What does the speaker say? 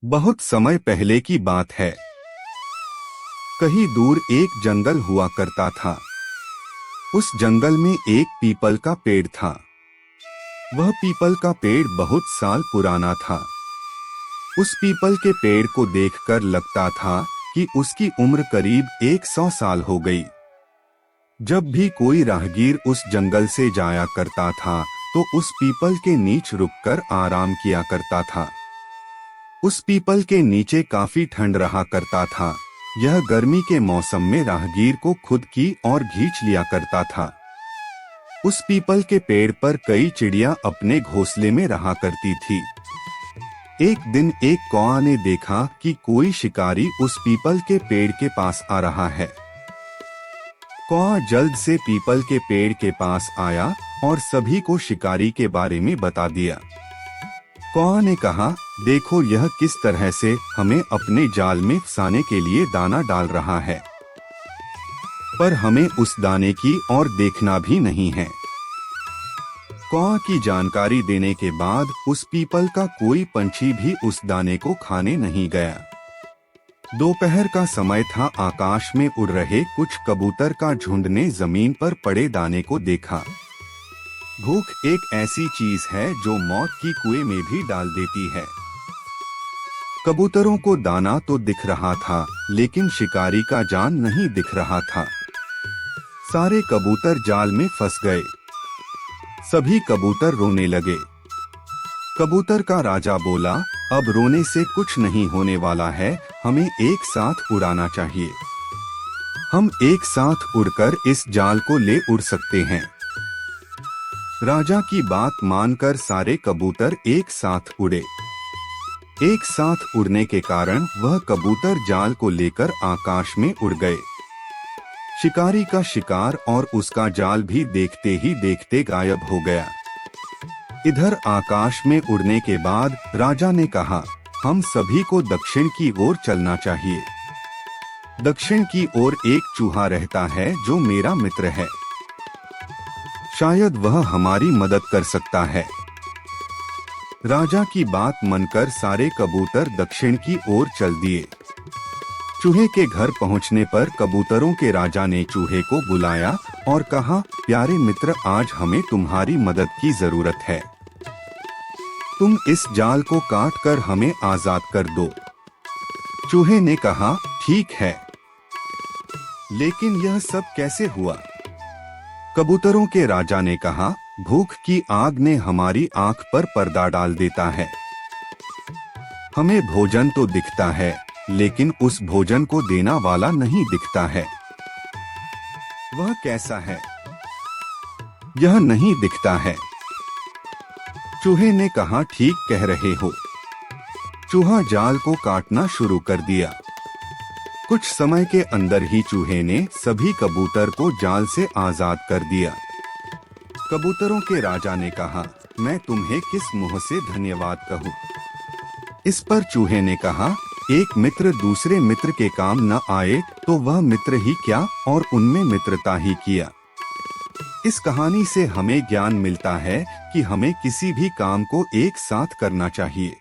बहुत समय पहले की बात है। कहीं दूर एक जंगल हुआ करता था। उस जंगल में एक पीपल का पेड़ था। वह पीपल का पेड़ बहुत साल पुराना था। उस पीपल के पेड़ को देखकर लगता था कि उसकी उम्र करीब 100 साल हो गई। जब भी कोई राहगीर उस जंगल से जाया करता था तो उस पीपल के नीचे रुककर आराम किया करता था। उस पीपल के नीचे काफी ठंड रहा करता था। यह गर्मी के मौसम में राहगीर को खुद की ओर खींच लिया करता था। उस पीपल के पेड़ पर कई चिड़िया अपने घोंसले में रहा करती थी। एक दिन एक कौआ ने देखा कि कोई शिकारी उस पीपल के पेड़ के पास आ रहा है। कौआ जल्द से पीपल के पेड़ के पास आया और सभी को शिकारी के बारे में बता दिया। कौआ ने कहा, देखो यह किस तरह से हमें अपने जाल में फंसाने के लिए दाना डाल रहा है, पर हमें उस दाने की ओर देखना भी नहीं है। कौआ की जानकारी देने के बाद उस पीपल का कोई पंछी भी उस दाने को खाने नहीं गया। दोपहर का समय था। आकाश में उड़ रहे कुछ कबूतर का झुंड ने जमीन पर पड़े दाने को देखा। भूख एक ऐसी चीज है जो मौत की कुएं में भी डाल देती है। कबूतरों को दाना तो दिख रहा था, लेकिन शिकारी का जान नहीं दिख रहा था। सारे कबूतर जाल में फंस गए। सभी कबूतर रोने लगे। कबूतर का राजा बोला, अब रोने से कुछ नहीं होने वाला है, हमें एक साथ उड़ाना चाहिए। हम एक साथ उड़कर इस जाल को ले उड़ सकते हैं। राजा की बात मानकर सारे कबूतर एक साथ उड़े। एक साथ उड़ने के कारण वह कबूतर जाल को लेकर आकाश में उड़ गए। शिकारी का शिकार और उसका जाल भी देखते ही देखते गायब हो गया। इधर आकाश में उड़ने के बाद राजा ने कहा, हम सभी को दक्षिण की ओर चलना चाहिए। दक्षिण की ओर एक चूहा रहता है जो मेरा मित्र है। शायद वह हमारी मदद कर सकता है। राजा की बात मानकर सारे कबूतर दक्षिण की ओर चल दिए। चूहे के घर पहुंचने पर कबूतरों के राजा ने चूहे को बुलाया और कहा, प्यारे मित्र, आज हमें तुम्हारी मदद की जरूरत है। तुम इस जाल को काट कर हमें आजाद कर दो। चूहे ने कहा, ठीक है, लेकिन यह सब कैसे हुआ? कबूतरों के राजा ने कहा, भूख की आग ने हमारी आंख पर पर्दा डाल देता है। हमें भोजन तो दिखता है, लेकिन उस भोजन को देना वाला नहीं दिखता है। वह कैसा है? यह नहीं दिखता है। चूहे ने कहा, ठीक कह रहे हो। चूहा जाल को काटना शुरू कर दिया। कुछ समय के अंदर ही चूहे ने सभी कबूतर को जाल से आजाद कर दिया। कबूतरों के राजा ने कहा, मैं तुम्हें किस मुंह से धन्यवाद कहूँ? इस पर चूहे ने कहा, एक मित्र दूसरे मित्र के काम न आए तो वह मित्र ही क्या, और उनमें मित्रता ही किया। इस कहानी से हमें ज्ञान मिलता है कि हमें किसी भी काम को एक साथ करना चाहिए।